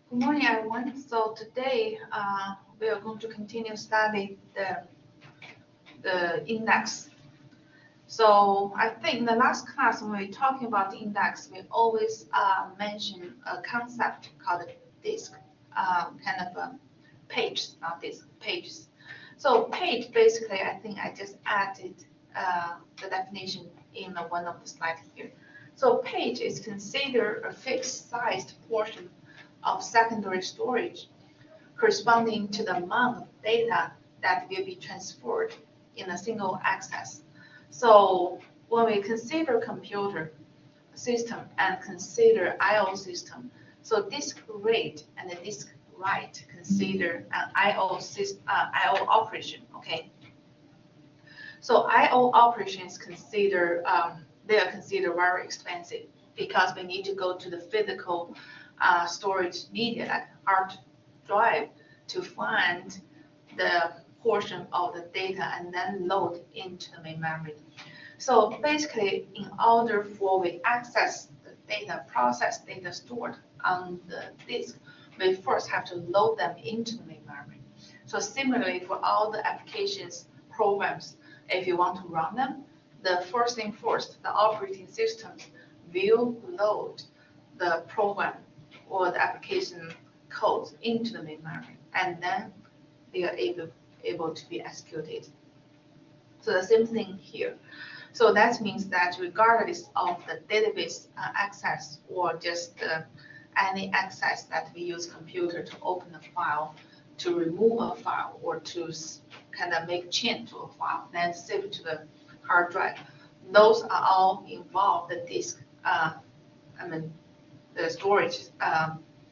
Good morning, everyone. So today we are going to continue study the index. So I think in the last class when we were talking about the index, we always mention a concept called disk, kind of a page, not disk, pages. So page basically, I think I just added the definition in one of the slides here. So page is considered a fixed sized portion of secondary storage corresponding to the amount of data that will be transferred in a single access. So when we consider computer system and consider I/O system, so disk read and disk write consider an I/O operation. Okay. So I/O operations consider they are considered very expensive because we need to go to the physical storage media like hard drive to find the portion of the data and then load into the main memory. So basically, in order for we access the data, process data stored on the disk, we first have to load them into the main memory. So similarly, for all the applications, programs, if you want to run them, the first thing first, the operating systems will load the program or the application codes into the main memory, and then they are able to be executed. So the same thing here. So that means that regardless of the database access or just any access that we use computer to open a file, to remove a file, or to kind of make change to a file, then save it to the hard drive, those are all involved the disk, the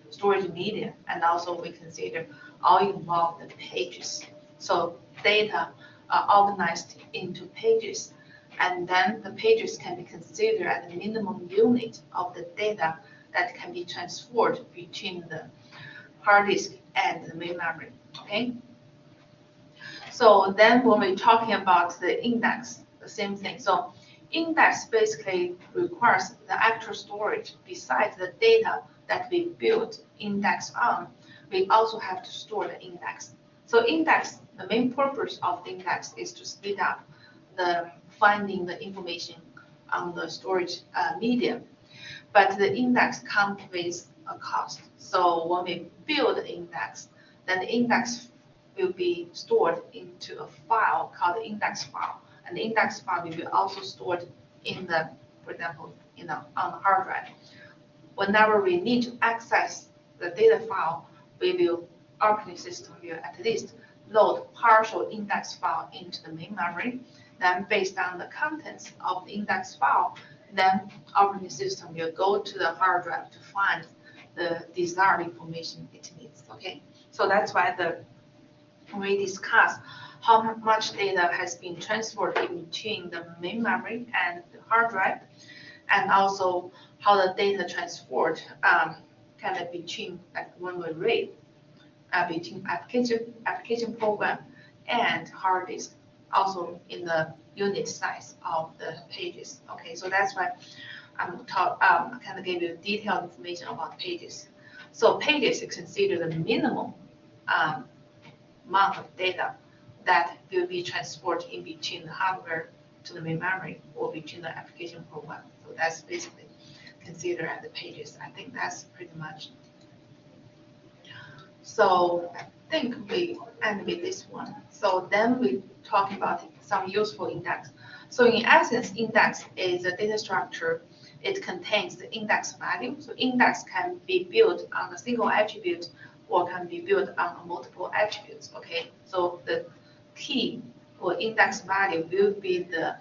storage media, and also we consider all involved the pages. So data are organized into pages, and then the pages can be considered as the minimum unit of the data that can be transferred between the hard disk and the main memory. Okay. So then when we're talking about the index, the same thing. So index basically requires the actual storage besides the data that we build index on. We also have to store the index. So index, the main purpose of the index is to speed up the finding the information on the storage media. But the index comes with a cost. So when we build the index, then the index will be stored into a file called the index file. And the index file will be also stored in the, for example, on the hard drive. Whenever we need to access the data file, operating system will at least load partial index file into the main memory. Then based on the contents of the index file, then operating system will go to the hard drive to find the desired information it needs. Okay, so that's why we discuss how much data has been transferred in between the main memory and the hard drive, and also how the data transferred kind of between, like when we read, between application program and hard disk, also in the unit size of the pages. Okay, so that's why I'm kind of gave you detailed information about pages. So pages is considered the minimum amount of data that will be transported in between the hardware to the main memory or between the application program. So that's basically considered as the pages. I think that's pretty much. So I think we end with this one. So then we talk about some useful index. So in essence, index is a data structure. It contains the index value. So index can be built on a single attribute or can be built on multiple attributes. Okay, so the key or index value will be the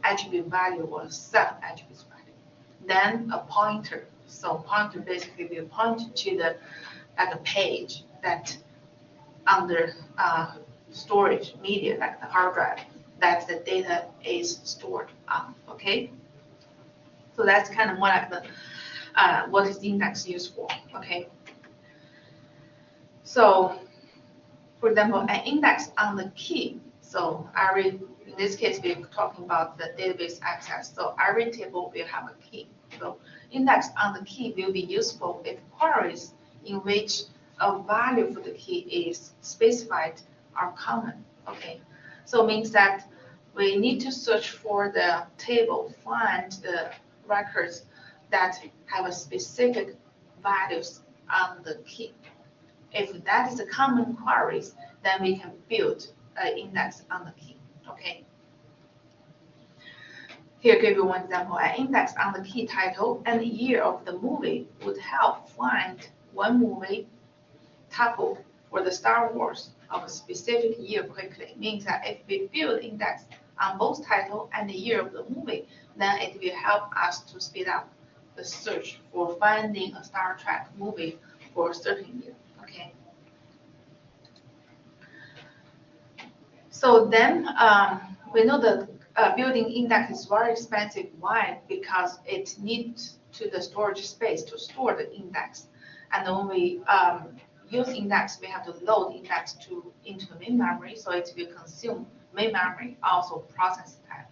attribute value or sub-attribute value. Then a pointer. So pointer basically will point to the a page that under storage media like the hard drive that the data is stored on. Okay, so that's kind of more like the what is index used for. Okay, so for example, an index on the key. So in this case, we're talking about the database access. So every table will have a key. So index on the key will be useful if queries in which a value for the key is specified are common. Okay, so it means that we need to search for the table, find the records that have a specific values on the key. If that is a common queries, then we can build an index on the key. Okay. Here, give you one example. An index on the key title and the year of the movie would help find one movie title for the Star Wars of a specific year quickly. It means that if we build index on both title and the year of the movie, then it will help us to speed up the search for finding a Star Trek movie for a certain year. Okay. So then we know that building index is very expensive. Why? Because it needs to the storage space to store the index. And when we use index, we have to load index into the main memory, so it will consume main memory, also process time.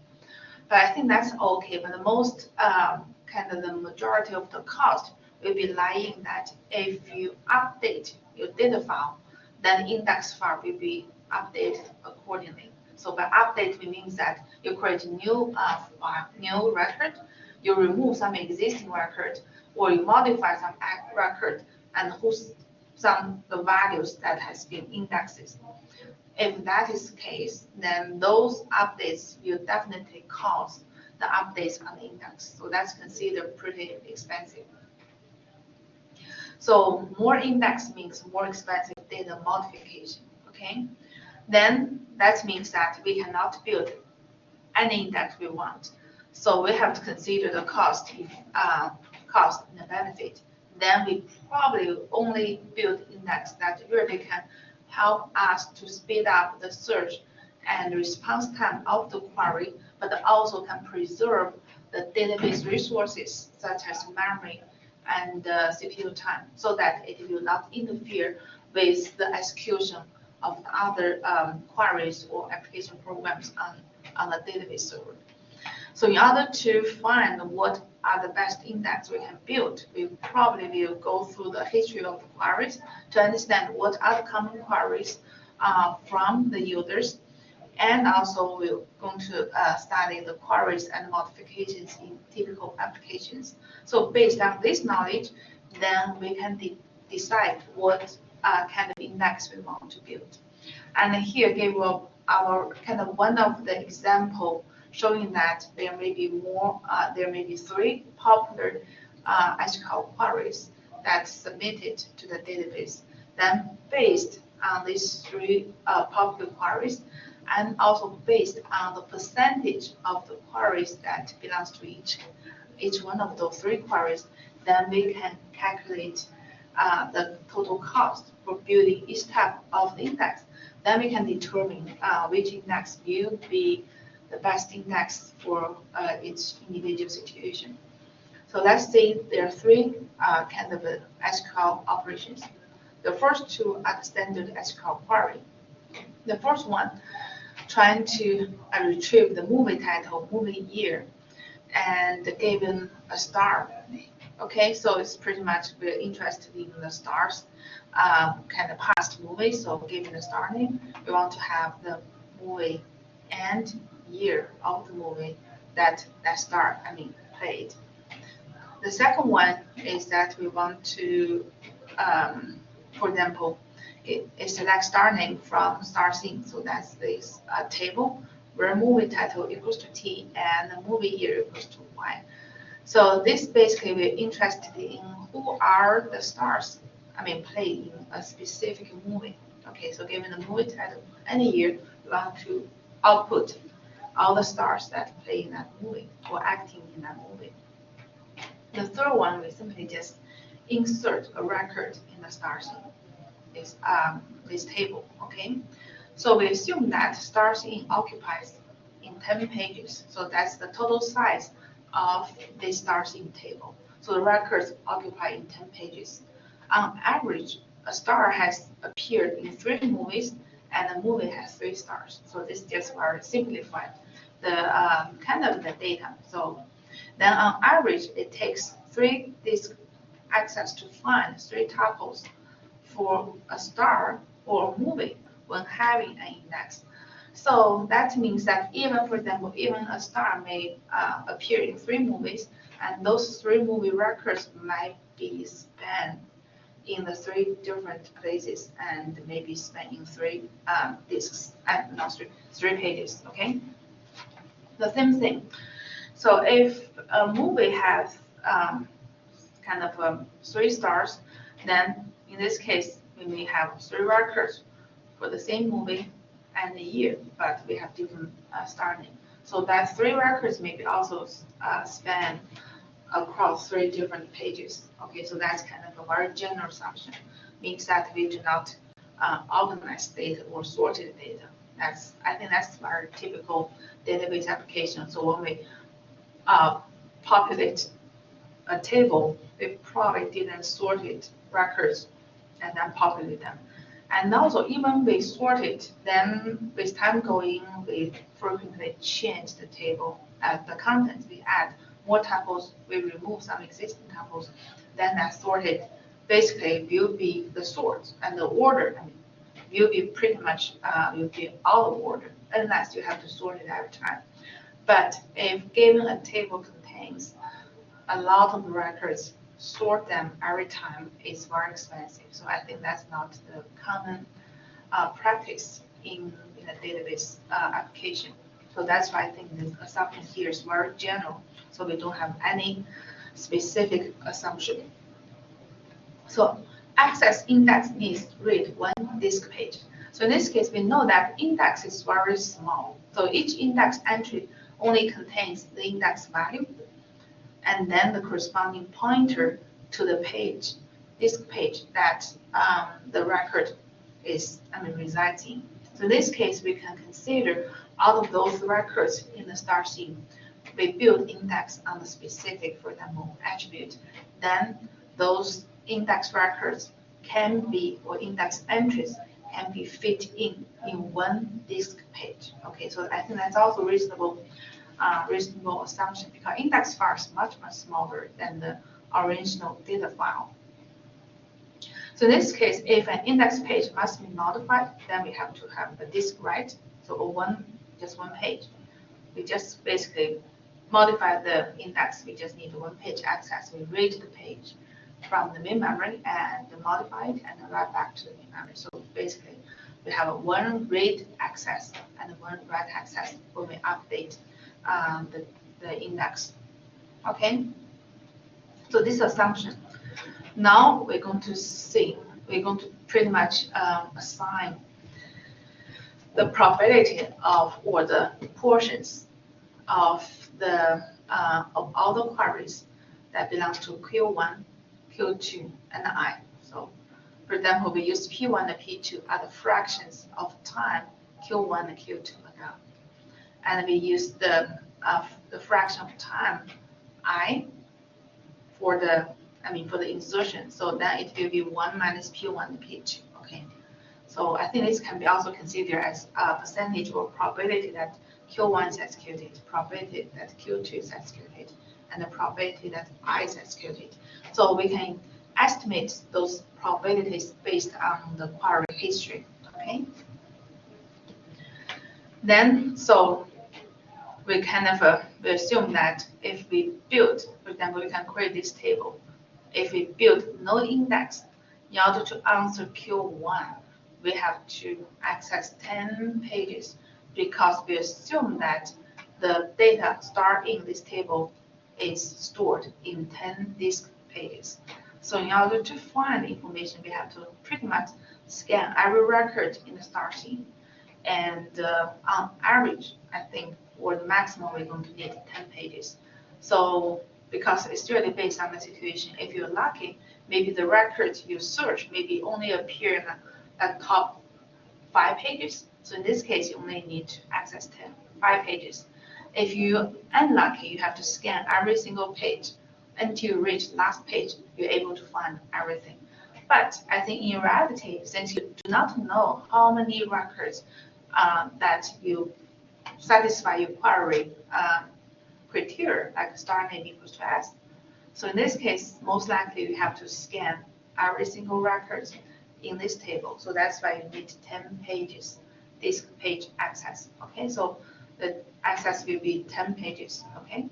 But I think that's okay. But the most kind of the majority of the cost will be lying that if you update your data file, then index file will be updated accordingly. So by update, it means that you create a new new record, you remove some existing record, or you modify some record and whose some the values that has been indexed. If that is the case, then those updates will definitely cause the updates on the index. So that's considered pretty expensive. So more index means more expensive data modification. Okay, then that means that we cannot build any index we want. So we have to consider the cost, cost and the benefit. Then we probably only build index that really can help us to speed up the search and response time of the query, but also can preserve the database resources such as memory and CPU time, so that it will not interfere with the execution of other queries or application programs on the database server. So in order to find what are the best index we can build, we probably will go through the history of the queries to understand what are the common queries from the users, and also we're going to study the queries and modifications in typical applications. So based on this knowledge, then we can decide what kind of index we want to build. And here give our kind of one of the example showing that there may be more, there may be three popular SQL queries that submitted to the database. Then based on these three popular queries, and also based on the percentage of the queries that belongs to each one of those three queries, then we can calculate the total cost for building each type of the index. Then we can determine which index will be the best index for each individual situation. So let's say there are three kind of SQL operations. The first two are the standard SQL query. The first one, trying to retrieve the movie title, movie year, and given a star. Okay, so it's pretty much we're interested in the stars, kind of past movies. So given the star name, we want to have the movie and year of the movie that star, played. The second one is that we want to, for example, it select star name from star scene. So that's this table where movie title equals to T and the movie year equals to Y. So this basically we're interested in who are the stars, playing a specific movie. Okay, so given the movie title and the year, we want to output all the stars that play in that movie or acting in that movie. The third one, we simply just insert a record in the star scene, this table, okay? So we assume that star scene occupies in 10 pages. So that's the total size of this star scene table. So the records occupy in 10 pages. On average, a star has appeared in 3 movies and a movie has 3 stars. So this just very simplified the kind of the data. So Then on average, it takes 3 disk access to find 3 tuples for a star or a movie when having an index. So that means that even, for example, even a star may appear in 3 movies, and those 3 movie records might be spanned in the 3 different places and maybe spanned in 3 disks, and not 3 pages, okay? The same thing. So if a movie has kind of 3 stars, then in this case, we may have 3 records for the same movie and the year, but we have different star name. So that 3 records may be also span across 3 different pages. Okay, so that's kind of a very general assumption. Means that we do not organize data or sorted data. I think that's very typical database application. So when we populate a table, we probably didn't sort it records and then populate them. And also, even we sort it, then with time going, we frequently change the table as the contents. We add more tuples, we remove some existing tuples, then that sorted basically will be the sort and the order. I mean, will be pretty much will be out of order unless you have to sort it every time. But if given a table contains a lot of records, sort them every time is very expensive. So I think that's not the common practice in a database application. So that's why I think the assumption here is very general. So we don't have any specific assumption. So access index needs read 1 disk page. So in this case, we know that index is very small. So each index entry only contains the index value and then the corresponding pointer to the page, disk page that the record is resides in. So in this case, we can consider out of those records in the star scene, we build index on the specific, for example, attribute. Then those index records can be, or index entries can be fit in 1 disk page. Okay, so I think that's also reasonable assumption because index file is much smaller than the original data file. So in this case, if an index page must be modified, then we have to have a disk write. So just one page. We just basically modify the index. We just need 1 page access. We read the page from the main memory and modify it and write back to the main memory. So basically, we have 1 read access and 1 write access when we update the index. Okay. So this assumption. Now we're going to pretty much assign the probability of, or the portions of of all the queries that belongs to Q1, Q2, and I. So for example, we use P1 and P2 are the fractions of time Q1 and Q2 ago. And we use the fraction of time I for the insertion. So then it will be 1 minus P1 and P2. Okay. So I think this can be also considered as a percentage or probability that Q1 is executed, probability that Q2 is executed, and the probability that I is executed. So we can estimate those probabilities based on the query history. Okay. Then, so we kind of we assume that if we build, for example, we can create this table. If we build no index, in order to answer Q1, we have to access 10 pages because we assume that the data stored in this table is stored in 10 disk pages. So in order to find information, we have to pretty much scan every record in the star scene. And on average, I think, or the maximum, we're going to need 10 pages. So because it's really based on the situation, if you're lucky, maybe the records you search maybe only appear in the top 5 pages. So in this case, you only need to access 5 pages. If you're unlucky, you have to scan every single page until you reach the last page, you're able to find everything. But I think in reality, since you do not know how many records that you satisfy your query criteria like star name equals to S. So in this case, most likely we have to scan every single record in this table. So that's why you need 10 pages, disk page access. Okay, so the access will be 10 pages. Okay,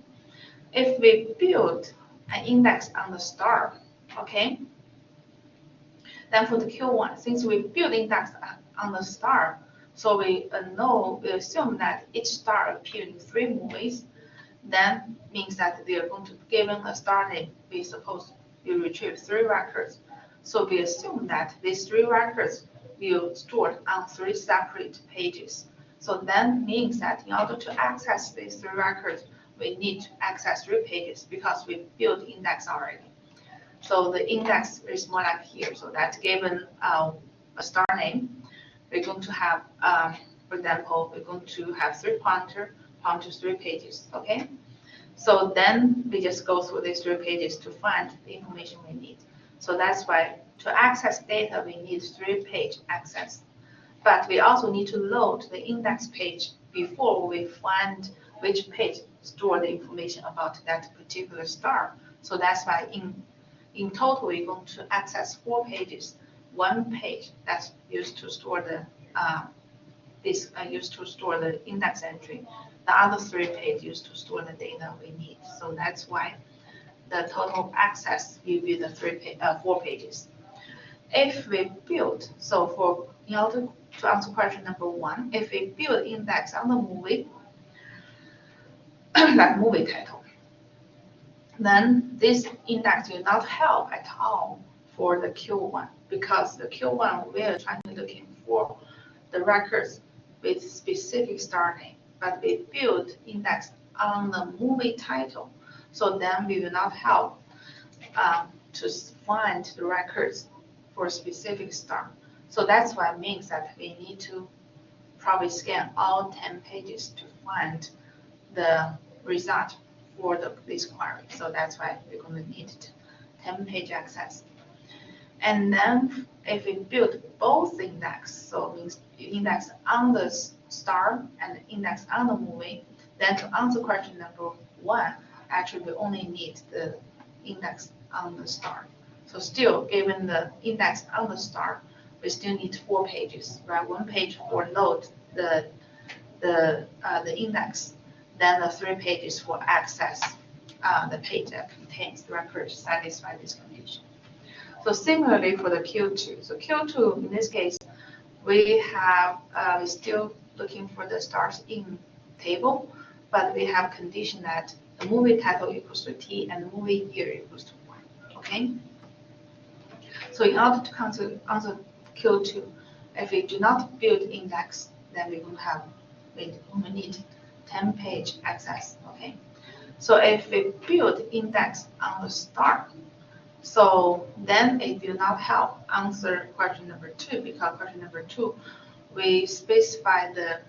if we build an index on the star, okay, then for the Q1, since we build index on the star, so we assume that each star appears in 3 movies, then means that we are going to, given a star name, we suppose we retrieve 3 records. So we assume that these 3 records will stored on 3 separate pages. So that means that in order to access these 3 records, we need to access 3 pages because we built index already. So the index is more like here. So that given a star name, we're going to have, for example, we're going to have 3 pointers 3 pages. Okay. So then we just go through these 3 pages to find the information we need. So that's why to access data, we need 3-page access. But we also need to load the index page before we find which page store the information about that particular star. So that's why in total, we're going to access 4 pages. 1 page that's used to store the used to store the index entry. The other 3 pages used to store the data we need. So that's why the total access will be the 4 pages. If we build, so in order to answer question number 1, if we build index on the movie, like movie title, then this index will not help at all for the Q1 because the Q1 we are trying to looking for the records with specific star name, but we build index on the movie title, so then we will not help to find the records for a specific star. So that's why it means that we need to probably scan all 10 pages to find the result for this query. So that's why we're going to need 10-page access. And then if we build both index, so it means index on the star and index on the movie, then to answer question number 1, actually we only need the index on the star. So still, given the index on the star, we still need 4 pages, right? 1 page for load the index, then the 3 pages for access the page that contains the record to satisfy this condition. So similarly for the Q2. So Q2, in this case, we have, we're still looking for the stars in table, but we have condition that the movie title equals to T and the movie year equals to 1, okay? So in order to answer Q2, if we do not build index, then we're going to have, we only need 10-page access, okay? So if we build index on the star, so then it will not help answer question number 2 because question number 2, we specify the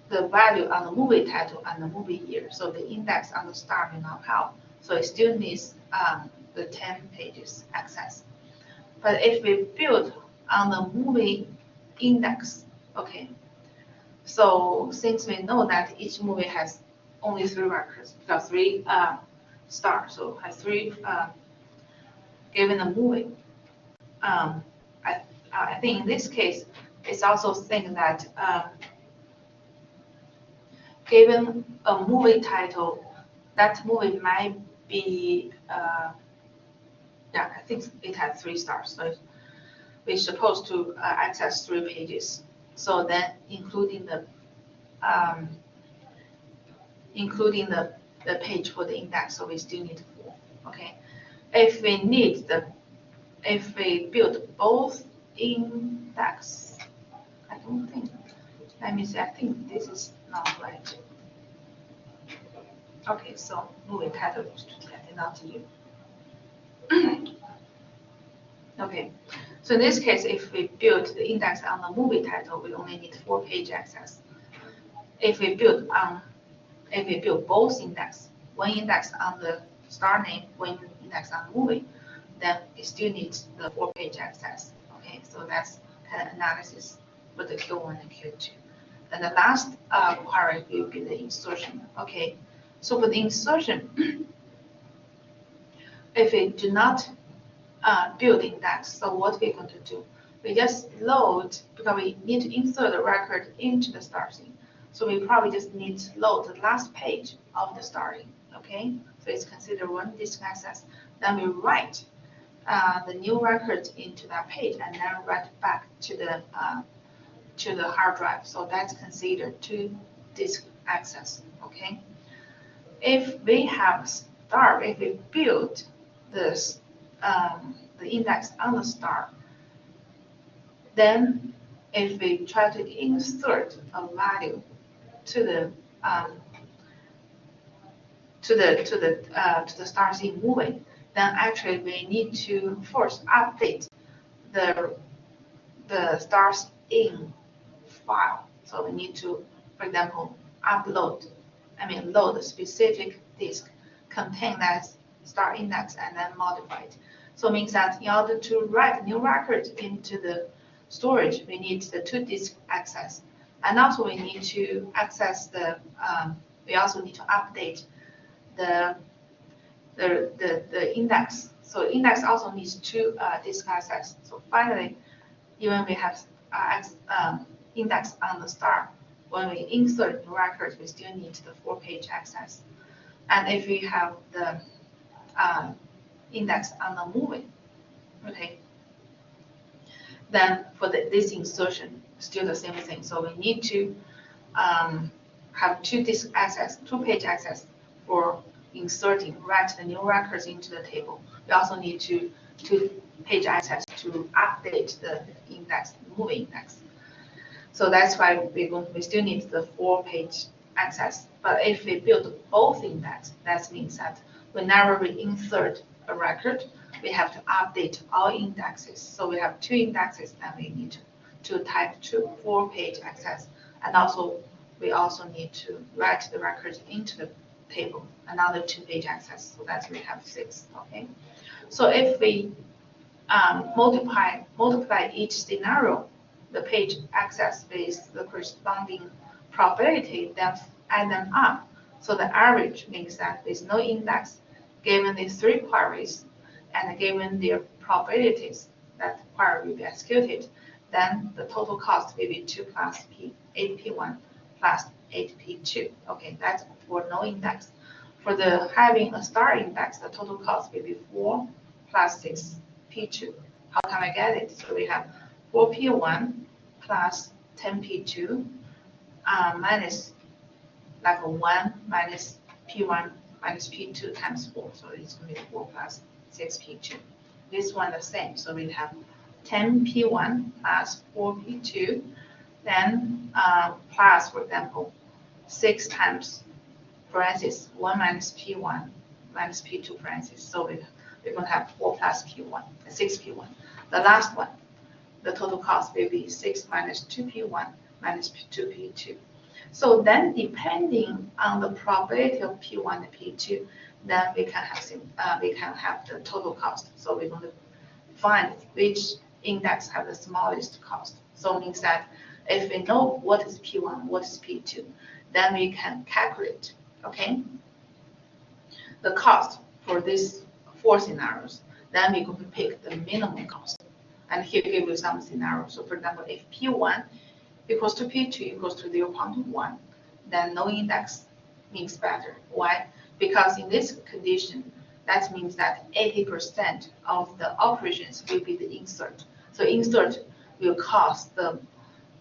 value on the movie title and the movie year. So the index on the star will not help. So it still needs the 10 pages access. But if we build on the movie index, okay, so since we know that each movie has only 3 records, because 3 stars, so has 3 given a movie. I think in this case, it's also saying that given a movie title, that movie might be, yeah, I think it has 3 stars. So we're supposed to access 3 pages. So then including the page for the index, so we still need 4. Okay, if we build both index, I don't think. Let me see. I think this is not right. Okay, so movie title is to get not you. Okay, so in this case, if we build the index on the movie title, we only need 4-page access. If we build both index, 1 index on the star name, 1 index on the movie, then it still needs the 4-page access. Okay, so that's kind of analysis for the Q1 and Q2. And the last query will be the insertion. Okay, so for the insertion, if we do not build index, so what we're going to do? We just load, because we need to insert the record into the starting. So we probably just need to load the last page of the starting, okay? So it's considered one disk access. Then we write the new record into that page and then write back to the hard drive. So that's considered two disk access, okay? If we have start, if we build this the index on the start, then if we try to insert a value to the start scene moving, then actually we need to first update the stars in file. So we need to, for example, load a specific disk contain that star index and then modify it. So it means that in order to write new records into the storage, we need the two disk access. And also we need to access we also need to update the index. So index also needs two disk access. So finally, even we have index on the star, when we insert new records, we still need the 4-page access. And if we have the index on the moving, okay, then for this insertion, still the same thing. So we need to have two-page access for inserting, write the new records into the table. We also need two-page access to update the index, moving index. So that's why we still need the 4-page access. But if we build both index, that means that whenever we insert a record, we have to update all indexes. So we have two indexes, and we need to type 4-page access. And also, we also need to write the records into the table, another 2-page access. So that we have 6. Okay. So if we multiply each scenario, the page access with the corresponding probability, then add them up. So the average means that with no index, given the 3 queries and given their probabilities that query will be executed, then the total cost will be 2 plus 8p1 plus 8p2. Okay, that's for no index. For the having a star index, the total cost will be 4 plus 6p2. How can I get it? So we have 4p1 plus 10p2 minus like a 1 minus p1 minus p2 times 4. So it's going to be 4 plus 6p2. This one the same. So we have 10p1 plus 4p2, then plus, for example, 6 times parentheses 1 minus p1 minus p2 parentheses. So we're going to have 4 plus p1, 6p1. The last one, the total cost will be 6 minus 2p1 minus 2p2. So then, depending on the probability of p1 and p2, then we can have the total cost. So we're going to find which index have the smallest cost. So it means that if we know what is p1, what is p2, then we can calculate, okay, the cost for these 4 scenarios. Then we're going to pick the minimum cost. And here give you some scenarios. So for example, if p1 equals to p2 equals to 0.1, then no index means better. Why? Because in this condition, that means that 80% of the operations will be the insert. So insert will cost the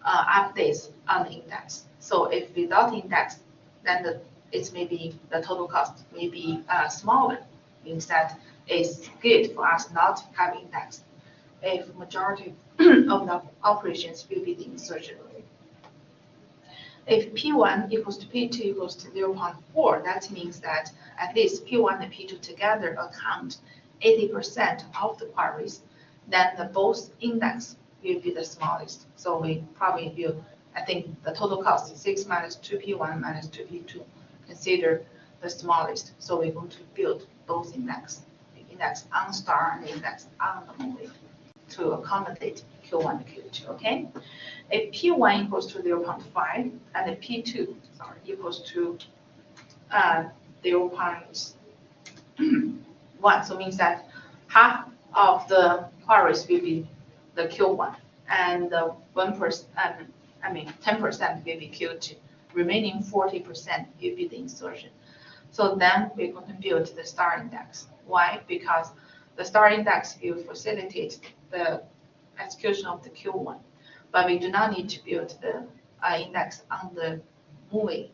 updates on the index. So if without index, then it's maybe the total cost may be smaller. Means that it's good for us not to have index if majority of the operations will be the insertion. If P1 equals to P2 equals to 0.4, that means that at least P1 and P2 together account 80% of the queries, then the both index will be the smallest. So we probably will, I think the total cost is 6 minus 2P1 minus 2P2, consider the smallest. So we're going to build both index, the index on star and the index on the movie to accommodate Q1 and Q2, okay? If P1 equals to 0.5 and if P2, equals to 0.1, so means that half of the queries will be the Q1 and the 1%, 10% will be Q2. Remaining 40% will be the insertion. So then we're going to build the star index. Why? Because the star index will facilitate the execution of the Q1, but we do not need to build the index on the movie.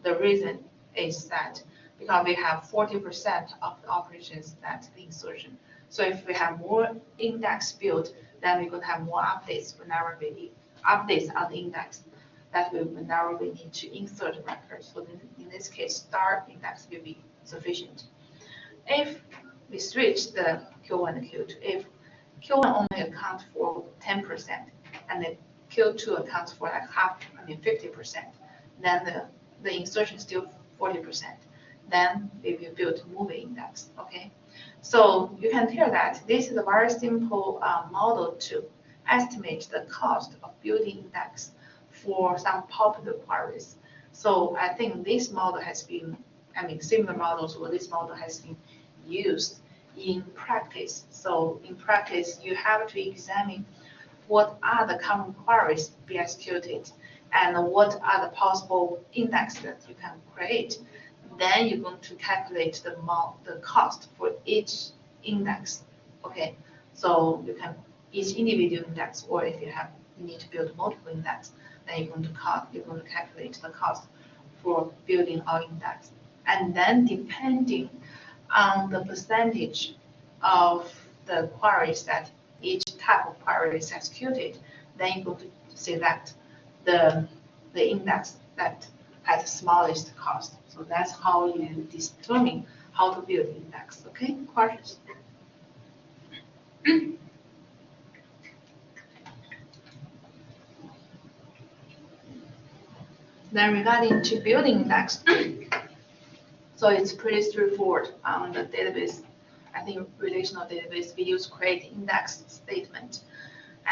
The reason is that because we have 40% of the operations that's the insertion. So if we have more index built, then we're going to have more updates whenever we need updates on the index that will whenever we need to insert records. So in this case, star index will be sufficient. If we switch the Q1 and Q2, if Q1 only accounts for 10% and the Q2 accounts for like 50%, then the insertion is still 40%. Then we will build movie index, okay? So you can hear that this is a very simple model to estimate the cost of building index for some popular queries. So I think this model has been, similar models or this model has been used in practice. So in practice, you have to examine what are the common queries to be executed and what are the possible indexes that you can create. Then you're going to calculate the cost for each index. Okay, so you can each individual index, or if you need to build multiple index, then you're going to calculate the cost for building all index. And then depending on the percentage of the queries that each type of query is executed, then you're going to select the index that has the smallest cost. So that's how you determine how to build index. Okay, questions? Then regarding to building index, so it's pretty straightforward on the database. I think relational database, we use create index statement,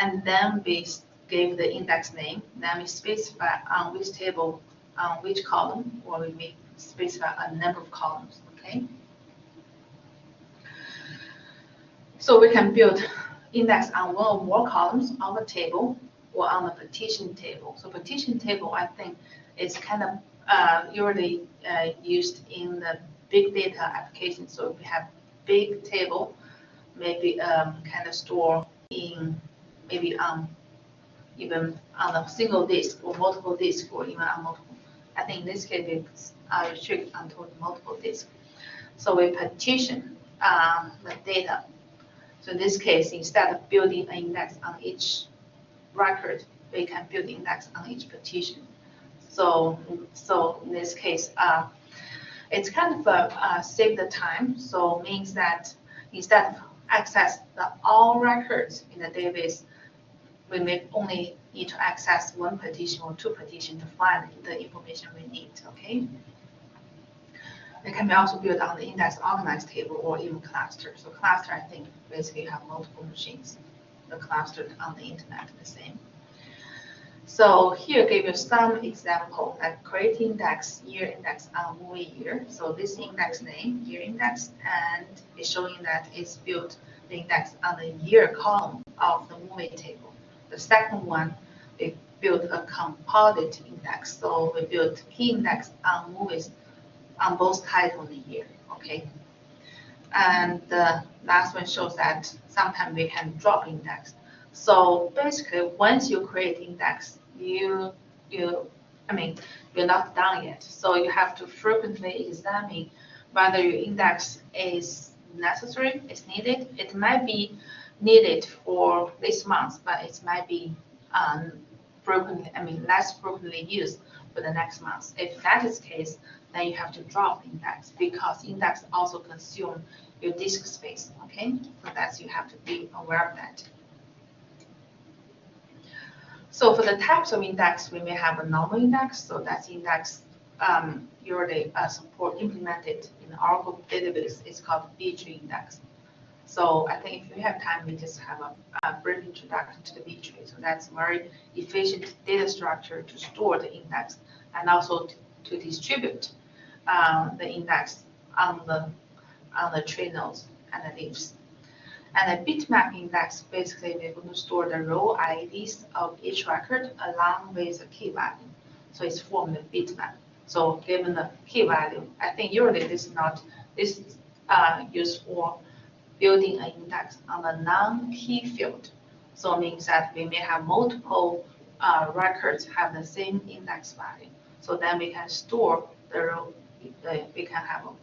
and then we give the index name. Then we specify on which table, on which column, or we may specify a number of columns. Okay. So we can build index on one or more columns on the table or on the partition table. So partition table, I think, is kind of usually used in the big data application. So if we have big table, maybe kind of store in maybe even on a single disk or multiple disk or even on multiple. I think in this case it's restricted onto multiple disk. So we partition the data. So in this case, instead of building an index on each record, we can build index on each partition. So in this case, it's kind of save the time. So means that instead of access all records in the database, we may only need to access one partition or two partitions to find the information we need. Okay. It can be also built on the index organized table or even cluster. So cluster, I think, basically have multiple machines. The cluster on the internet the same. So here give you some example like create index, year index on movie year. So this index name, year index, and it's showing that it's built the index on the year column of the movie table. The second one, we built a composite index. So we built key index on movies on both title and year. Okay. And the last one shows that sometimes we can drop index. So basically, once you create index, you're not done yet. So you have to frequently examine whether your index is necessary, is needed. It might be needed for this month, but it might be less frequently used for the next month. If that is the case, then you have to drop index because index also consume your disk space. Okay, so that's you have to be aware of that. So for the types of index, we may have a normal index. So that's index usually support implemented in the Oracle database. It's called B tree index. So I think if we have time, we just have a brief introduction to the B-tree. So that's a very efficient data structure to store the index and also to distribute the index on the tree nodes and the leaves. And a bitmap index, basically we're going to store the row IDs of each record along with the key value. So it's formed a bitmap. So given the key value, I think usually this is used for building an index on the non-key field. So it means that we may have multiple records have the same index value. So then we can store the row, we can have an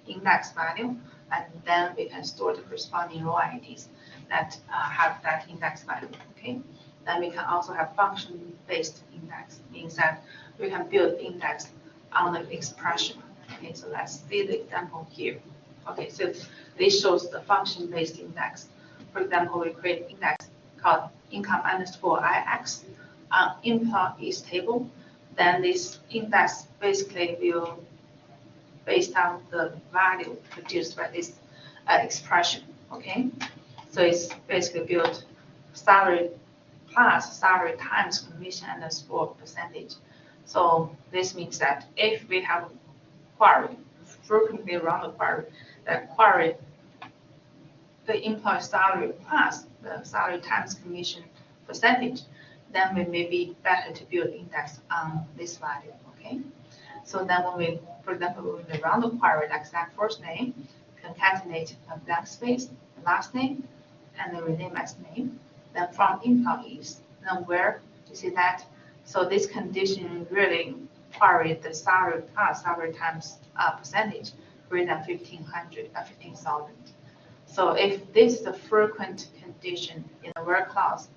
index value, and then we can store the corresponding row IDs that have that index value, okay? Then we can also have function-based index, means that we can build index on the expression. Okay, so let's see the example here. Okay, so this shows the function-based index. For example, we create index called income underscore ix on employees table. Then this index basically will based on the value produced by this expression. Okay, so it's basically built salary plus salary times commission underscore percentage. So this means that if we have a query, frequently run a query, that query the employee salary plus the salary times commission percentage, then we may be better to build index on this value, okay? So then when we, for example, when we run the query like that first name, concatenate a blank space, the last name, and then rename as name, then from employees, then where, you see that? So this condition really query the salary plus salary times percentage greater than 15,000. So if this is a frequent condition in the word clause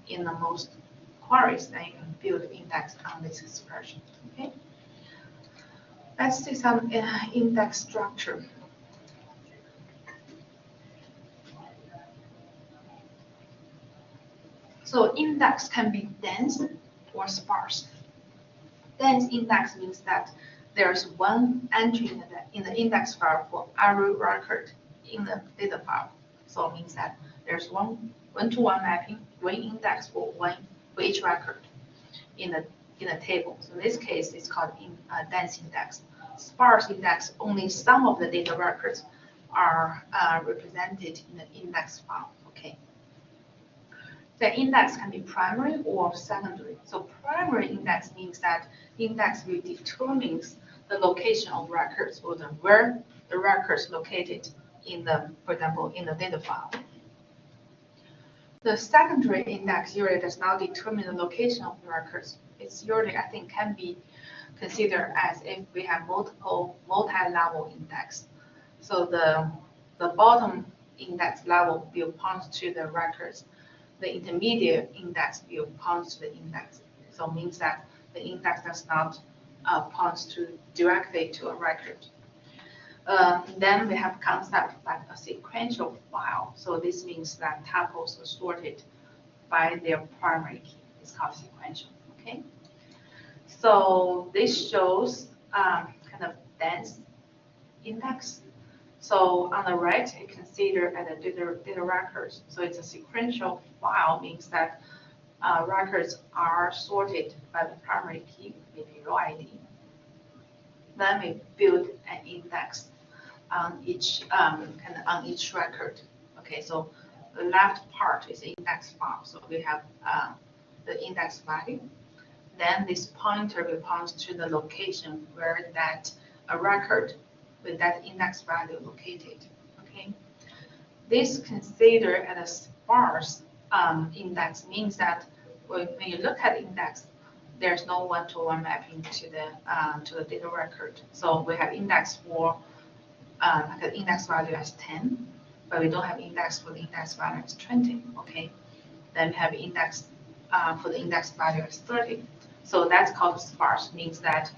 in the most queries, then you can build index on this expression. Okay. Let's see some index structure. So index can be dense or sparse. Dense index means that there's one entry in the index file for every record in the data file. So it means that there's one-to-one mapping, one index for each record in the table. So in this case, it's called dense index. Sparse index, only some of the data records are represented in the index file. Okay. The index can be primary or secondary. So primary index means that index will determine the location of records or where the records located in the, for example, in the data file. The secondary index usually does not determine the location of the records. It's usually, I think, can be considered as if we have multi-level index. So the bottom index level will point to the records. The intermediate index will point to the index. So it means that the index does not point directly to a record. Then we have concept like a sequential file. So this means that tuples are sorted by their primary key. It's called sequential. Okay. So this shows kind of dense index. So on the right, you consider at the data records. So it's a sequential file, means that records are sorted by the primary key, maybe row ID. Then we build an index on each on each record. Okay, so the left part is the index file. So we have the index value. Then this pointer will point to the location where that record with that index value located. Okay, this considered as a sparse index means that when you look at the index, there's no one-to-one mapping to the data record. So we have index for like an index value as 10, but we don't have index for the index value as 20. Okay, then we have index for the index value as 30. So that's called sparse, means that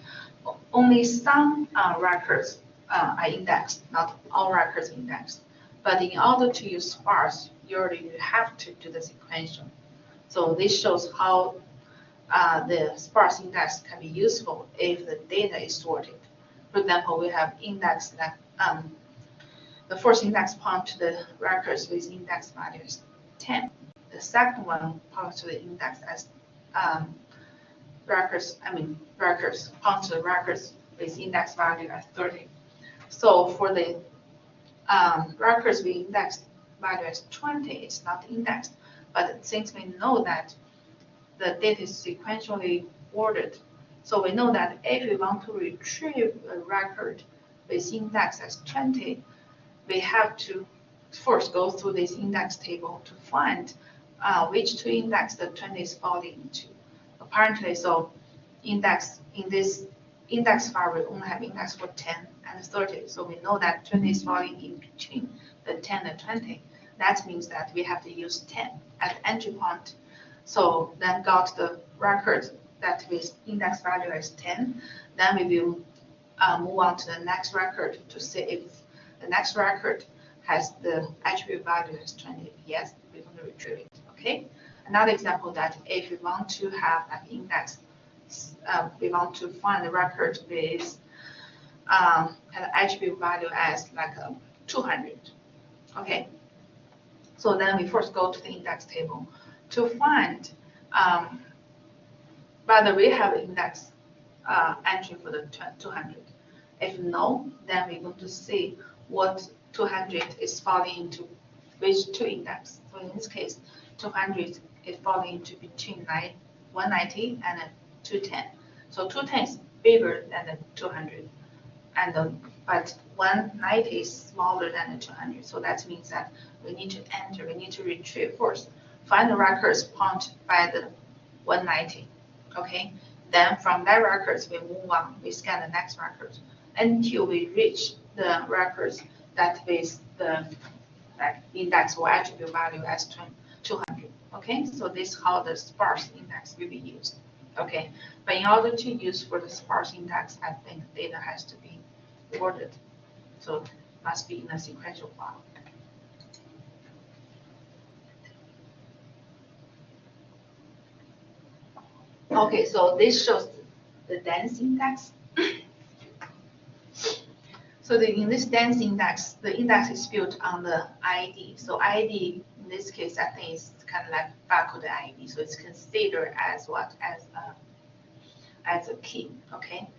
only some records are indexed, not all records indexed. But in order to use sparse, usually you have to do the sequential. So this shows how the sparse index can be useful if the data is sorted. For example, we have index like The first index points to the records with index value as 10. The second one points to the index as records points to the records with index value as 30. So for the records with index value as 20, it's not indexed. But since we know that the data is sequentially ordered, so we know that if we want to retrieve a record with index as 20, we have to first go through this index table to find which two index the 20 is falling into. Apparently, so index in this index file, we only have index for 10 and 30. So we know that 20 is falling in between the 10 and 20. That means that we have to use 10 at the entry point. So then got the record that with index value as 10. Then we will move on to the next record to see if the next record has the attribute value as 20. Yes, we're going to retrieve it. Okay. Another example that if we want to have an index, we want to find the record with an attribute value as like 200. Okay. So then we first go to the index table to find whether we have an index entry for the 200. If no, then we're going to see what 200 is falling into which two index. So in this case, 200 is falling into between 190 and 210. So 210 is bigger than the 200, and but 190 is smaller than the 200. So that means that we need to retrieve first, find the records point by the 190. Okay. Then from that records we move on. We scan the next records until we reach the records that with the index or attribute value as 200. Okay, so this is how the sparse index will be used. Okay, but in order to use for the sparse index, I think data has to be ordered, so it must be in a sequential file. Okay, so this shows the dense index. So in this dense index, the index is built on the ID. So ID in this case, I think is kind of like barcode ID. So it's considered as what? As a key. Okay.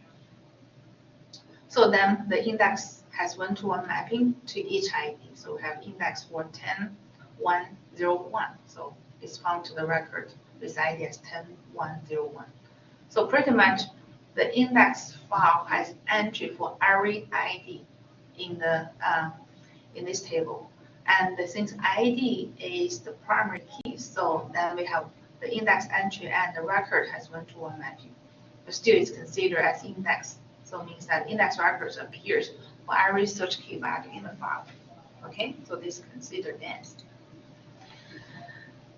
So then the index has one-to-one mapping to each ID. So we have index for 10.1.0.1. So it's found to the record with ID as 10.1.0.1. So pretty much the index file has entry for every ID in the in this table, and since ID is the primary key, so then we have the index entry and the record has one-to-one mapping, but still it's considered as index. So it means that index records appears for every search key value in the file. Okay, so this is considered dense,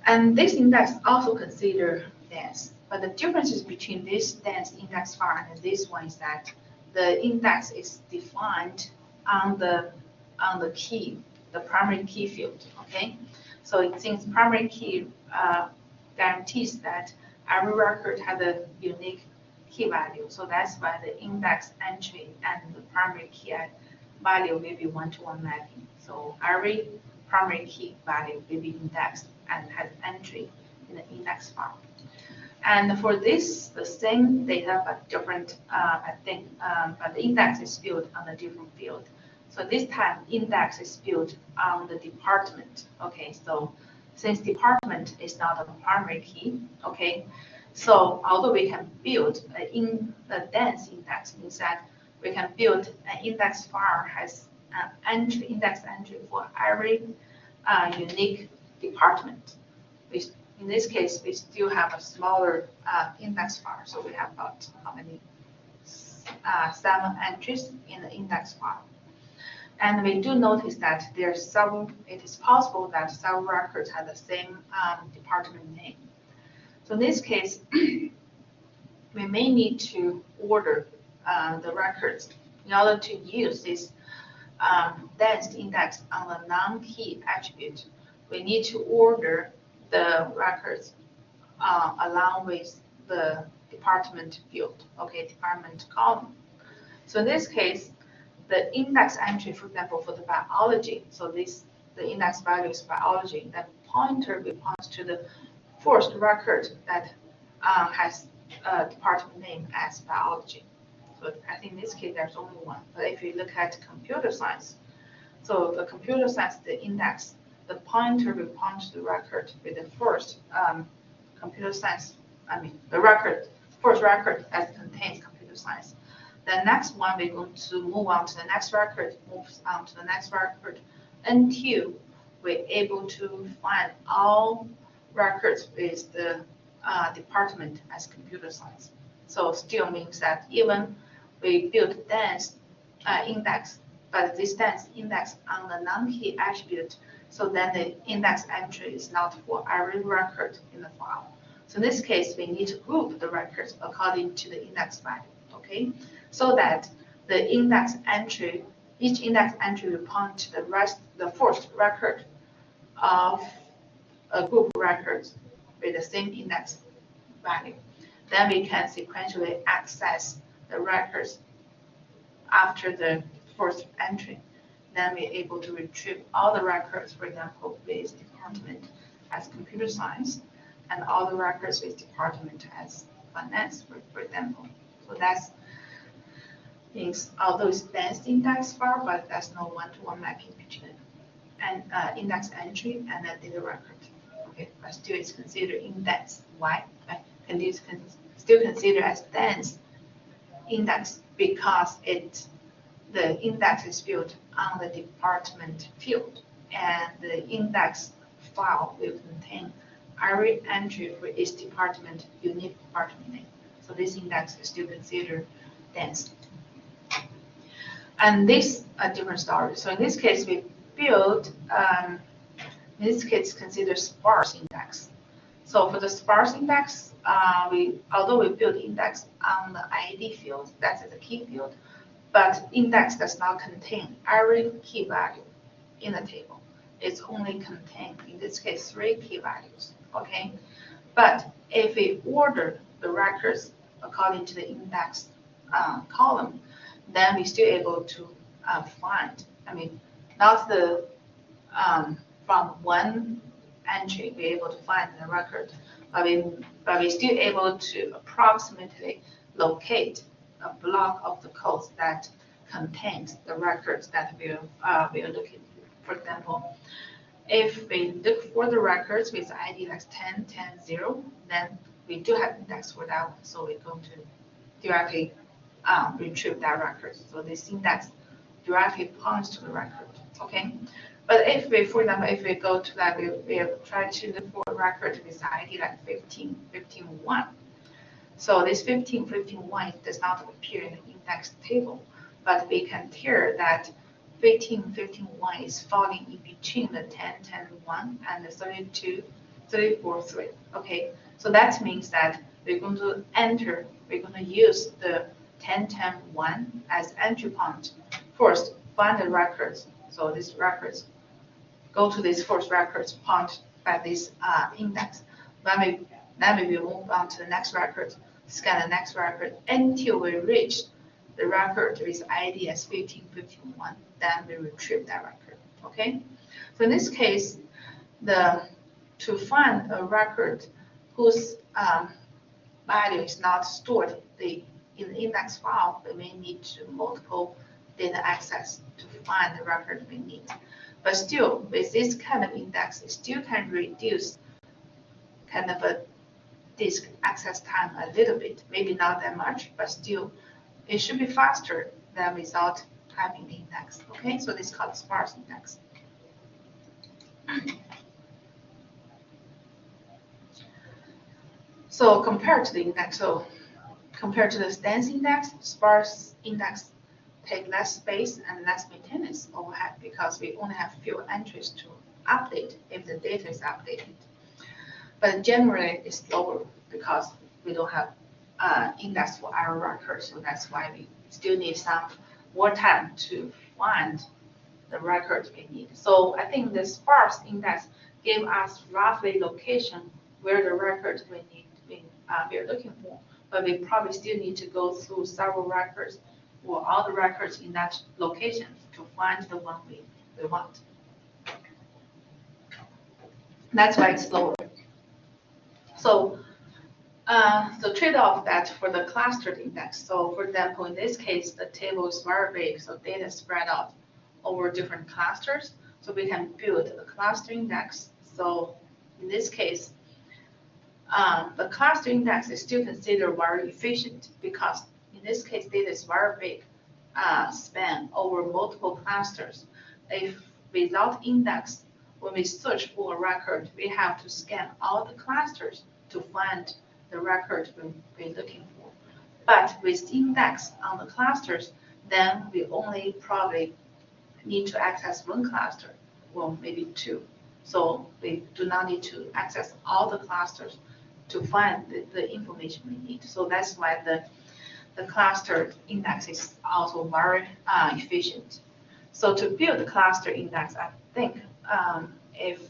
and this index also considered dense. But the differences between this dense index file and this one is that the index is defined on the key, the primary key field. Okay, so since primary key guarantees that every record has a unique key value, so that's why the index entry and the primary key value will be one-to-one mapping. So every primary key value will be indexed and has entry in the index file. And for this, the same data but different, I think, but the index is built on a different field. So this time, index is built on the department. Okay, so since department is not a primary key, okay, so although we can build in the dense index, means that we can build an index file has index entry for every unique department. In this case, we still have a smaller index file, so we have about how many? 7 entries in the index file. And we do notice that there are several, it is possible that several records have the same department name. So in this case, we may need to order the records in order to use this dense index on the non-key attribute. We need to order the records along with the department field, okay, department column. So in this case, the index entry, for example, for the biology, so the index value is biology, that pointer will point to the first record that has a department name as biology. So I think in this case there's only one. But if you look at computer science, so the computer science, the index, the pointer will point to the record with the first computer science, the record, first record that contains computer science. The next one, we're going to move on to the next record, moves on to the next record until we're able to find all records with the department as computer science. So still means that even we build dense index, but this dense index on the non-key attribute, so then the index entry is not for every record in the file. So in this case, we need to group the records according to the index value, okay? So that the index entry, each index entry will point to the first record of a group of records with the same index value. Then we can sequentially access the records after the first entry. Then we're able to retrieve all the records, for example, with department as computer science, and all the records with department as finance, for example. So that's means although it's dense index file, but there's no one-to-one mapping between an index entry and a data record. Okay, but still it's considered index. Why? And it's still considered as dense index because the index is built on the department field, and the index file will contain every entry for each department, unique department name. So this index is still considered dense. And this a different story. So in this case, we build, in this case, consider sparse index. So for the sparse index, although we build index on the ID field, that's the key field, but index does not contain every key value in the table. It's only contained, in this case, 3 key values, okay? But if we order the records according to the index column, then we're still able to find, not the, from one entry, we're able to find the record, but we're still able to approximately locate a block of the code that contains the records that we are looking for. For example, if we look for the records with ID like 10, 10, 0, then we do have index for that one, so we're going to directly retrieve that record. So this index directly points to the record, okay? But if we, for example, if we go to that, we try to look for a record with ID like 15, 1. So this 15, 1 does not appear in the index table, but we can tell that 15, 1 is falling in between the 10, 1 and the 32, 34, 3. Okay, so that means that we're going to use the 10, 1 as entry point. First, find the records. So these records go to this first records point by this index. Then we will move on to the next record, scan the next record until we reach the record with ID as 15, 1. Then we retrieve that record. Okay. So in this case, to find a record whose value is not stored in the index file, we may need to multiple data access to find the record we need. But still, with this kind of index, it still can reduce kind of a disk access time a little bit, maybe not that much, but still it should be faster than without having the index. Okay, so this is called sparse index. So compared to the index, compared to the dense index, sparse index take less space and less maintenance overhead because we only have few entries to update if the data is updated. But generally, it's lower because we don't have index for our records, so that's why we still need some more time to find the records we need. So I think the sparse index gave us roughly location where the records we are looking for, but we probably still need to go through several records for all the records in that location to find the one we want. That's why it's slower. So the trade-off that for the clustered index. So for example, in this case, the table is very big, so data spread out over different clusters. So we can build the cluster index. So in this case, the cluster index is still considered very efficient because in this case, data is very big, span over multiple clusters. If without index, when we search for a record, we have to scan all the clusters to find the record we're looking for. But with index on the clusters, then we only probably need to access one cluster, or maybe two. So we do not need to access all the clusters to find the information we need. So that's why the cluster index is also very efficient. So to build the cluster index, I think if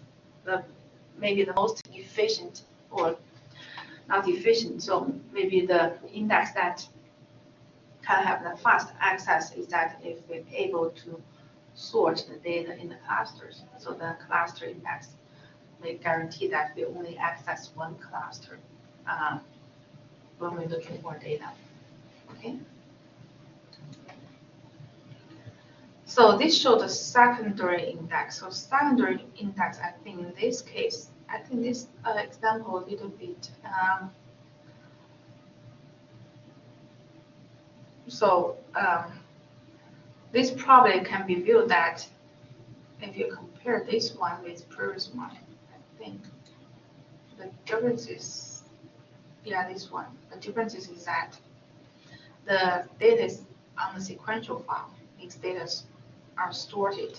maybe the most efficient or not efficient, so maybe the index that can have the fast access is that if we're able to sort the data in the clusters. So the cluster index may guarantee that we only access one cluster when we're looking for data. Okay. So this shows the secondary index. So secondary index, I think in this case, I think this example a little bit. This probably can be viewed that if you compare this one with previous one, I think the difference is, yeah, this one. The difference is that the data is on the sequential file. These data are sorted.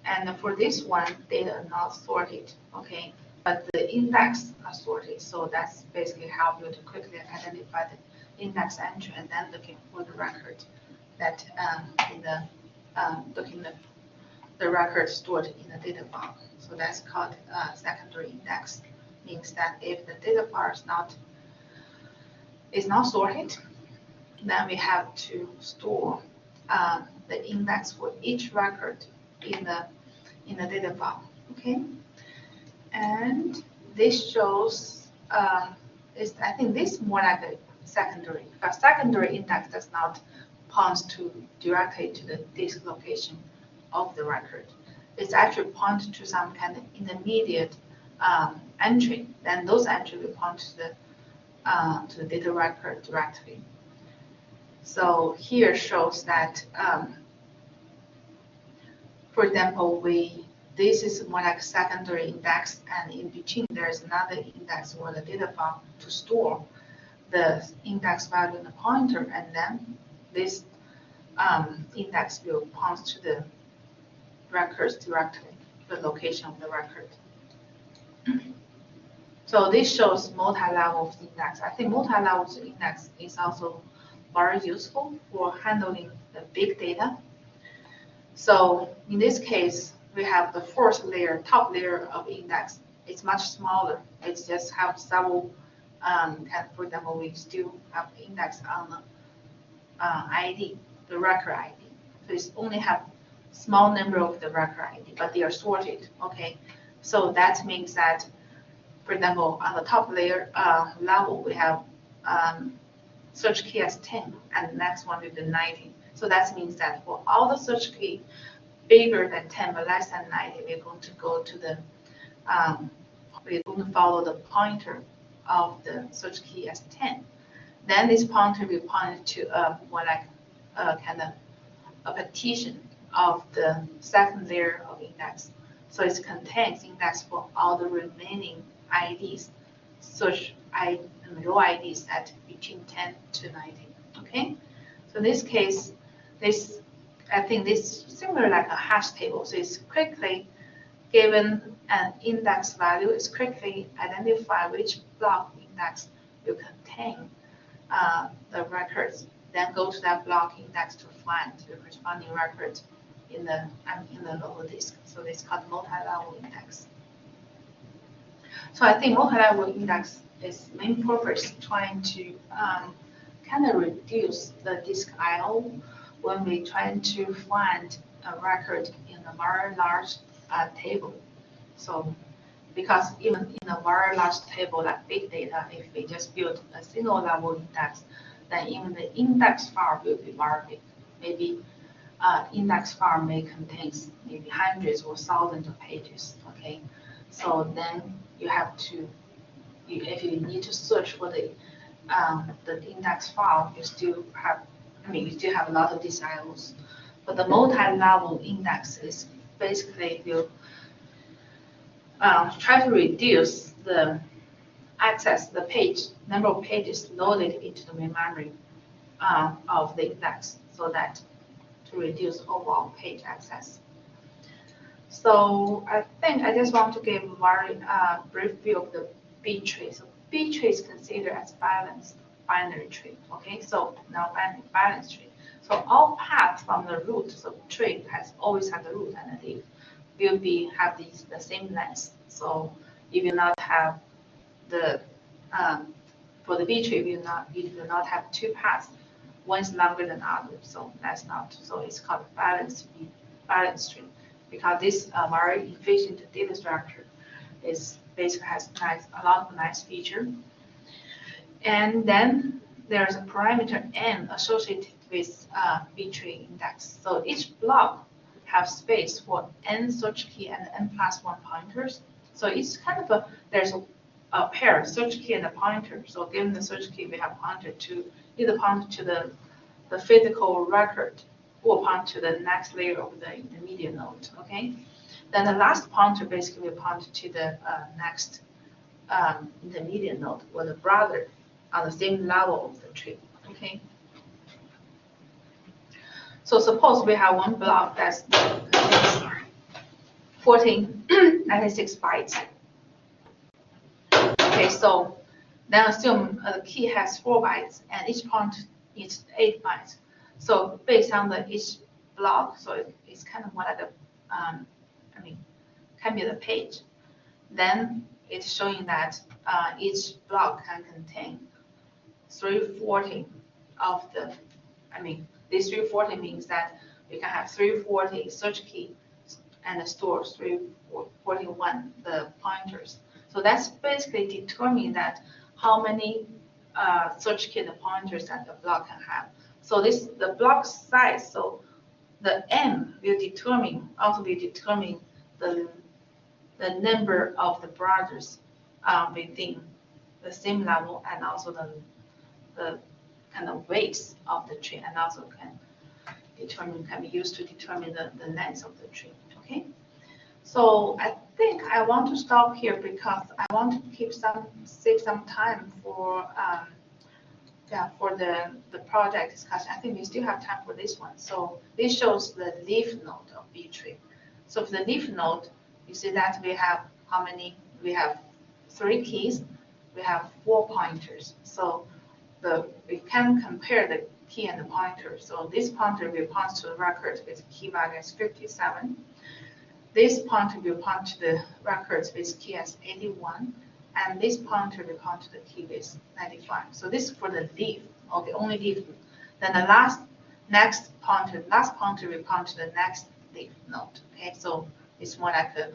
And for this one, data are not sorted, okay? But the index are sorted, so that's basically help you to quickly identify the index entry and then looking for the record that looking the record stored in the data file. So that's called secondary index. Means that if the data file is not sorted, then we have to store the index for each record in the data file. Okay, and this shows I think this is more like a secondary. A secondary index does not point directly to the disk location of the record. It's actually point to some kind of intermediate entry. Then those entries will point to the data record directly. So here shows that, for example, this is more like secondary index, and in between there is another index or the data file to store the index value in the pointer, and then this index will point to the records directly, the location of the record. So this shows multi-level index. I think multi-level index is also very useful for handling the big data. So in this case, we have the first layer, top layer of index. It's much smaller. It just have several, for example, we still have index on the ID, the record ID. So it's only have small number of the record ID, but they are sorted. Okay, so that means that, for example, on the top layer level, we have search key as 10, and the next one will be 90. So that means that for all the search key bigger than 10 but less than 90, we're going to go to the, we're going to follow the pointer of the search key as 10. Then this pointer will point to more like kind of a partition of the second layer of index. So it contains index for all the remaining IDs, search ID and row IDs at between 10 to 90. Okay, so in this case, I think this is similar like a hash table. So it's quickly given an index value, it's quickly identify which block index will contain the records. Then go to that block index to find the corresponding records in the local disk. So it's called multi-level index. So I think multi-level index is main purpose trying to kind of reduce the disk I/O when we try to find a record in a very large table. So because even in a very large table like big data, if we just build a single level index, then even the index file will be very big. Maybe index file may contain maybe hundreds or thousands of pages. Okay, so then you have to, if you need to search for the index file, you still have, you still have a lot of disk I/Os. But the multi-level index is basically you try to reduce the number of pages loaded into the memory of the index, so that to reduce overall page access. So I think I just want to give a very brief view of the B tree. So B tree is considered as balanced binary tree. Okay, so now balanced tree. So all paths from the root, so tree has always had the root and the leaf, will have the same length. So you will not have the for the B tree, you will not have two paths. One is longer than the other, so that's not. So it's called balanced tree, because this very efficient data structure is basically has a lot of nice feature. And then there's a parameter n associated with B tree index. So each block have space for n search key and n+1 pointers. So it's kind of there's a pair, search key and a pointer. So given the search key, we have pointer to either pointer to the physical record or pointer to the next layer of the intermediate node. Okay. Then the last pointer basically will point to the next intermediate node or the brother on the same level of the tree. Okay. So suppose we have one block that's 1496 bytes. Okay, so then assume the key has 4 bytes and each point is 8 bytes. So based on each block, so it's kind of more like can be the page. Then it's showing that each block can contain 340 of the, this 340 means that we can have 340 search key and store 341 the pointers. So that's basically determining that how many search key and pointers that the block can have. So the block size, so the n will determine the number of the brothers within the same level, and also the kind of weights of the tree, and also can be used to determine the length of the tree. Okay, so I think I want to stop here because I want to save some time for the project discussion. I think we still have time for this one. So this shows the leaf node of B tree. So for the leaf node, you see that we have how many? We have 3 keys. We have 4 pointers. So we can compare the key and the pointer. So this pointer will point to the record with key value as 57. This pointer will point to the records with key as 81. And this pointer will point to the key with 95. So this is for the leaf, okay, only leaf. Then the last pointer will point to the next leaf node. Okay, so it's more like a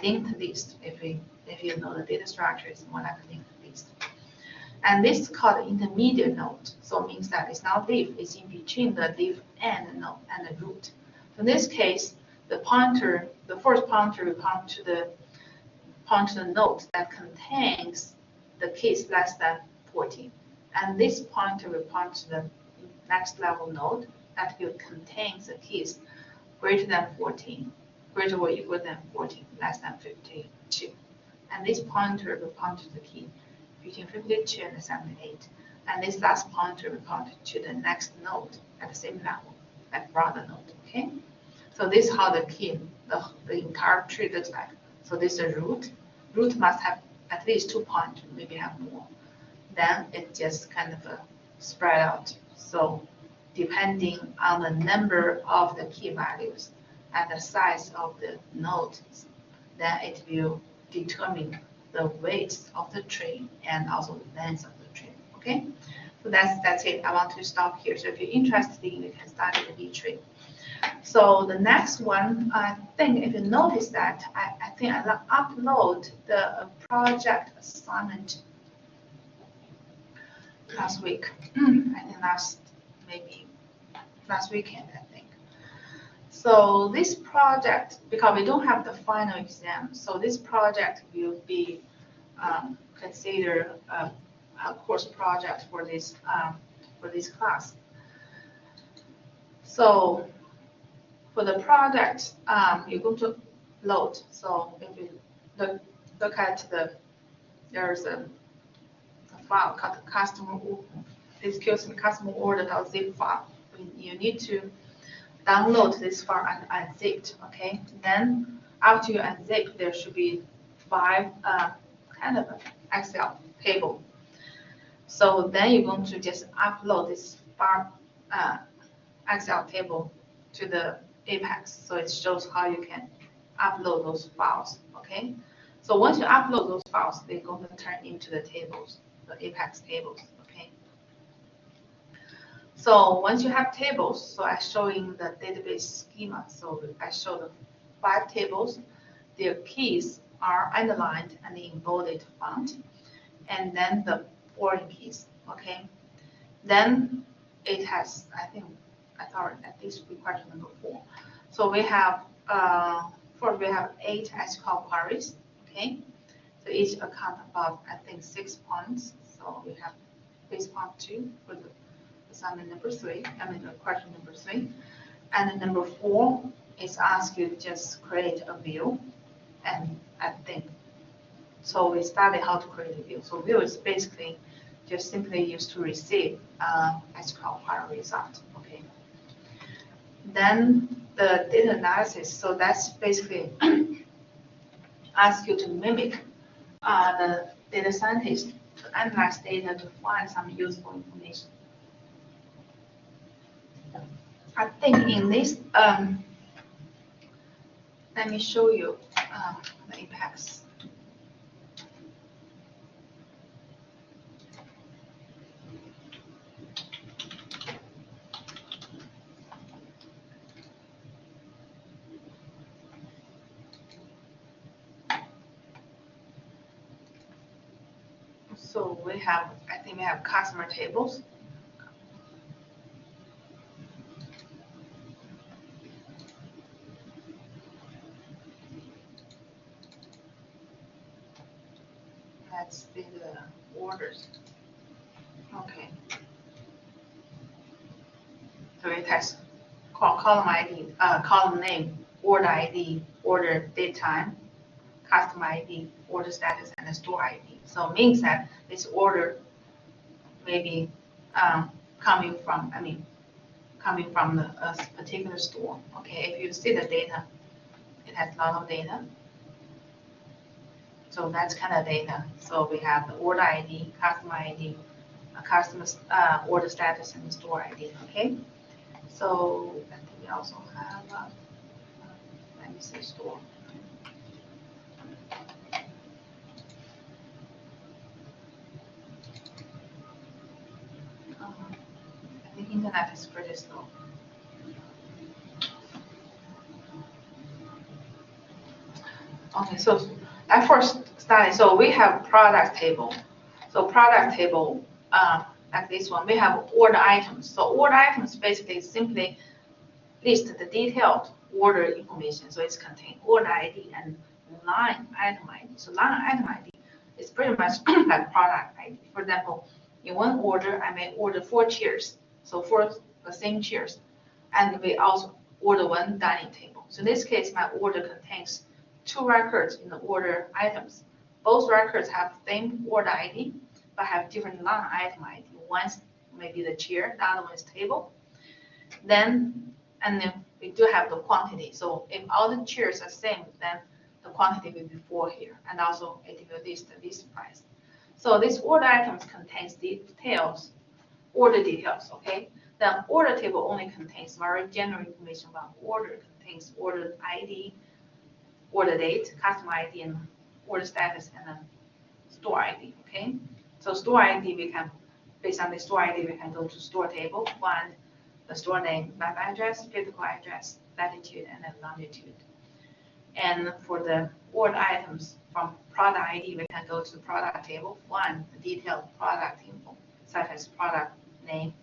linked list. If you know the data structure, it's more like a linked list. And this is called intermediate node. So it means that it's not leaf, it's in between the leaf and the node and the root. So in this case, the first pointer will point to the node that contains the keys less than 14. And this pointer will point to the next level node that will contain the keys greater than 14, greater or equal than 14, less than 52. And this pointer will point to the key between 52 and 78. And this last pointer will point to the next node at the same level, like brother node. Okay? So this is how the entire tree looks like. So this is a root. Root must have at least 2 pointers, maybe have more. Then it just kind of spread out. So depending on the number of the key values and the size of the nodes, then it will determine the weight of the tree and also the length of the tree. Okay. So that's it. I want to stop here. So if you're interested in, you can start the B tree. So the next one, I think if you notice that, I think I upload the project assignment last week. I think maybe last weekend, I think. So this project, because we don't have the final exam, so this project will be considered a course project for this class. So for the project, you're going to load. So if you look at there's a file called customer order.zip file. You need to download this file and unzip it. Okay. Then after you unzip, there should be 5 kind of Excel table. So then you're going to just upload this Excel table to the Apex. So it shows how you can upload those files. Okay. So once you upload those files, they're going to turn into the tables, the Apex tables. Okay. So once you have tables, so I show in the database schema. So I show the 5 tables. Their keys are underlined and in bolded font, and then the foreign keys. Okay. Then it has, I thought at least question number 4. So we have first we have 8 SQL queries. Okay. So each account about, I think, 6 points. So we have base point 2 for the assignment number 3. I mean the question number 3. And then number 4 is ask you to just create a view. And I think so we studied how to create a view. So view is basically just simply used to receive SQL query result. Okay. Then the data analysis. So that's basically ask you to mimic the data scientist to analyze data to find some useful information. I think in this, let me show you the impacts. So we have, I think we have customer tables. Let's see the orders. Okay. So it has column ID, column name, order ID, order date time, customer ID, order status, and the store ID. So it means that this order may be coming from a particular store. Okay, if you see the data, it has a lot of data. So that's kind of data. So we have the order ID, customer ID, customer's order status, and the store ID. Okay. So I think we also have, let me see, store. I think internet is pretty slow. Okay, so at first study, so we have product table. So product table, like this one, we have order items. So order items basically simply list the detailed order information. So it's contain order ID and line item ID. So line item ID is pretty much like product ID. For example, in one order, I may order 4 chairs. So 4 the same chairs. And we also order 1 dining table. So in this case, my order contains 2 records in the order items. Both records have same order ID, but have different line item ID. One's maybe the chair, the other one is table. Then we do have the quantity. So if all the chairs are same, then the quantity will be 4 here. And also it will list this price. So this order items contains details, order details, okay? The order table only contains very general information about order, contains order ID, order date, customer ID, and order status, and then store ID, okay? So store ID, we can based on the store ID, we can go to store table, find the store name, map address, physical address, latitude, and then longitude. And for the order items from product ID, we can go to the product table, find the detailed product info, such as product name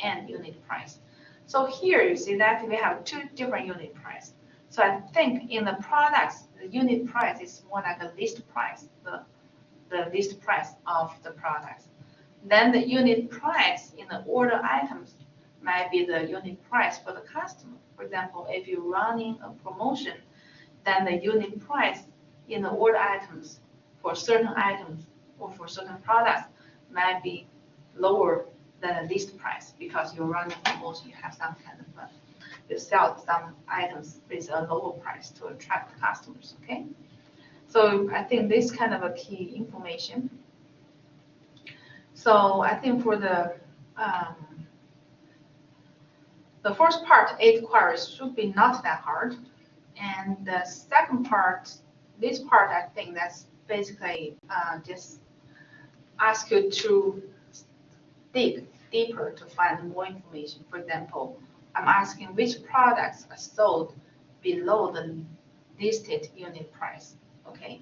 and unit price. So here you see that we have two different unit price. So I think in the products, the unit price is more like a list price, the list price of the products. Then the unit price in the order items might be the unit price for the customer. For example, if you're running a promotion, then the unit price in the order items for certain items or for certain products might be lower than the list price because you're running a promotion, you have some kind of you sell some items with a lower price to attract customers, okay? So I think this kind of a key information. So I think for the first part, 8 queries should be not that hard. And the second part, this part, I think that's basically just ask you to dig deeper to find more information. For example, I'm asking which products are sold below the listed unit price, okay?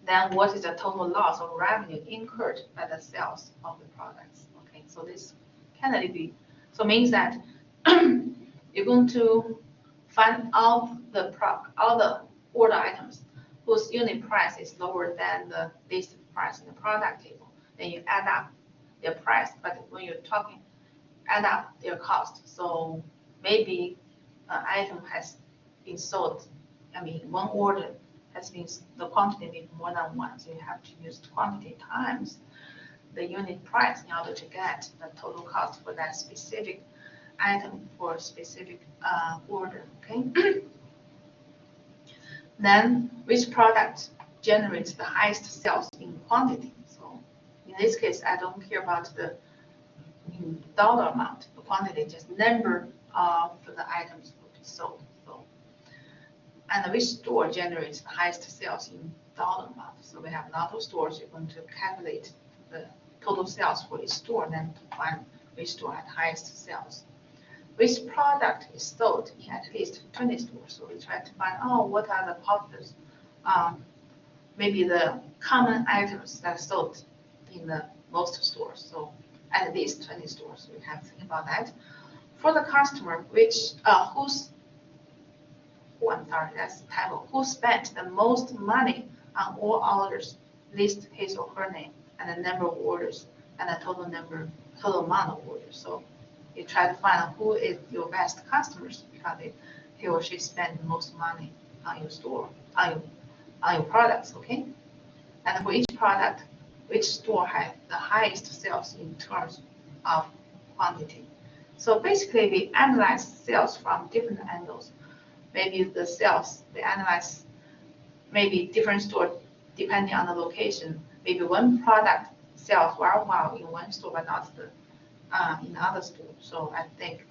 Then what is the total loss or revenue incurred by the sales of the products, okay? So this can be, so means that you're going to find all the order items whose unit price is lower than the listed price in the product table. Then you add up their price, but when you're talking, add up their cost. So maybe an item has been sold, I mean, one order has been, the quantity be more than one, so you have to use quantity times the unit price in order to get the total cost for that specific item for a specific order, okay? Then which product generates the highest sales in quantity? So in this case, I don't care about the dollar amount, the quantity, just number of the items will be sold. So, and which store generates the highest sales in dollar amount? So we have a lot of stores. You're going to calculate the total sales for each store, then to find which store had highest sales. Which product is sold in at least 20 stores? So we try to find, what are the popular, maybe the common items that are sold in the most stores. So at least 20 stores, we have to think about that. For the customer, who spent the most money on all orders, list his or her name and the number of orders and the total amount of orders. So you try to find out who is your best customers because he or she spend the most money on your store, on your products, okay? And for each product, which store has the highest sales in terms of quantity. So basically, we analyze sales from different angles. Maybe the sales, we analyze maybe different store depending on the location. Maybe one product sells very well in one store, but not in other store. So I think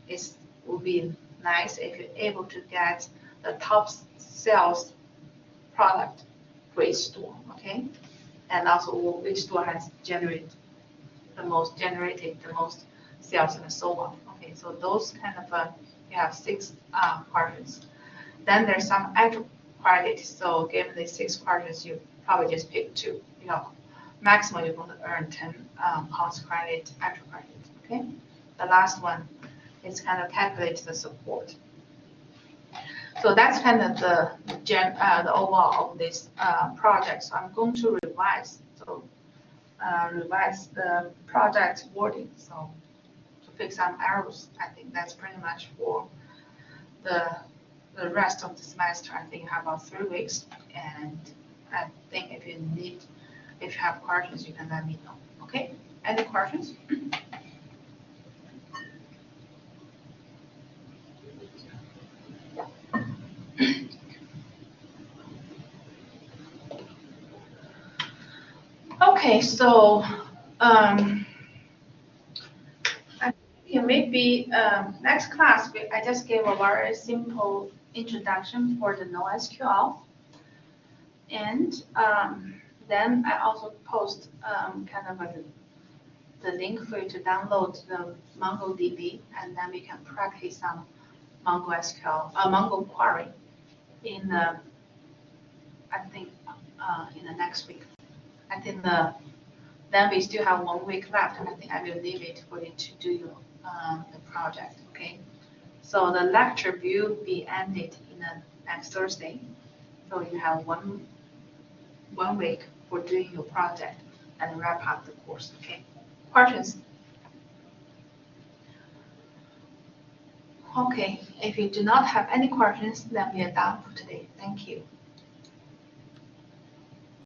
it would be nice if you're able to get the top sales product for each store, okay? And also which store has generated the most sales and so on. Okay, so those kind of you have 6 quadrants. Then there's some actual quadrants. So given the 6 quadrants, you probably just pick 2. You know, maximum you're going to earn 10 cost credit, actual credit. Okay, the last one is kind of calculate the support. So that's kind of the overall of this project. So I'm going to revise. So revise the project wording. So to fix some errors, I think that's pretty much for the rest of the semester. I think you have about 3 weeks, and I think if you have questions, you can let me know. Okay, any questions? Okay, so I think maybe next class I just gave a very simple introduction for the NoSQL, and then I also post kind of the link for you to download the MongoDB, and then we can practice some MongoSQL, Mongo query in the, I think, in the next week. I think then we still have 1 week left, and I think I will leave it for you to do your, the project, okay? So the lecture will be ended in the next Thursday. So you have one week for doing your project and wrap up the course, okay? Questions? Okay, if you do not have any questions, then we are done for today. Thank you.